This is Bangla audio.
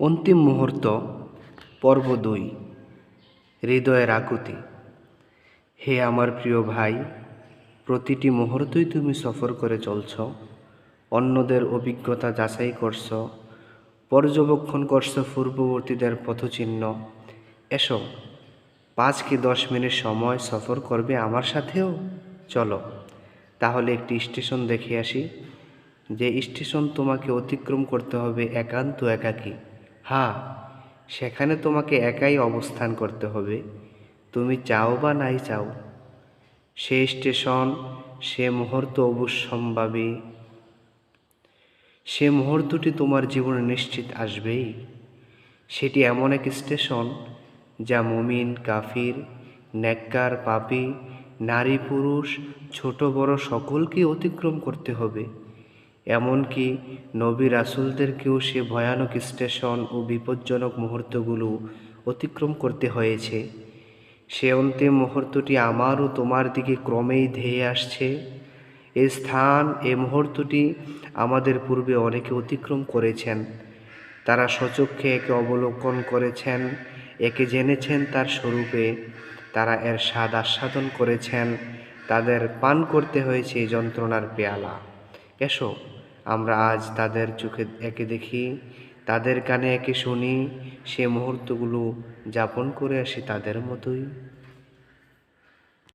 অন্তিম মুহূর্ত পর্ব ২। হৃদয়ের আকুতি। হে আমার প্রিয় ভাই, প্রতিটি মুহূর্তই তুমি সফর করে চলছ, অন্যদের অভিজ্ঞতা যাচাই করছ, পর্যবেক্ষণ করছ পূর্ববর্তীদের পথচিহ্ন। এসো, ৫ কি ১০ মিনিট সময় সফর করবে আমার সাথেও? চলো তাহলে একটি স্টেশন দেখে আসি, যে স্টেশন তোমাকে অতিক্রম করতে হবে একান্ত একাকী। হ্যাঁ, সেখানে তোমাকে একাই অবস্থান করতে হবে, তুমি চাও বা নাই চাও। সেই স্টেশন, সে মুহূর্ত অবশ্যম্ভাবী, সে মুহূর্তটি তোমার জীবনে নিশ্চিত আসবেই। সেটি এমন এক স্টেশন যা মুমিন কাফির, নেককার পাপী, নারী পুরুষ, ছোট বড় সকলকেই অতিক্রম করতে হবে। এমনকি নবী রাসূলদেরকেও সে ভয়ানক স্টেশন ও বিপজ্জনক মুহূর্তগুলো অতিক্রম করতে হয়েছে। সে অন্তিম মুহূর্তটি আমার ও তোমার দিকে ক্রমেই ধেয়ে আসছে। এ স্থান, এ মুহূর্তটি আমাদের পূর্বে অনেকে অতিক্রম করেছেন। তারা স্বচক্ষে একে অবলোকন করেছেন, একে জেনেছেন তার স্বরূপে, তারা এর স্বাদ আস্বাদন করেছেন, তাদের পান করতে হয়েছে এই যন্ত্রণার পেয়ালা। এসো, আমরা আজ তাদের চোখে একে দেখি, তাদের কানে একে শুনি, সে মুহূর্তগুলো যাপন করে আসি তাদের মতোই।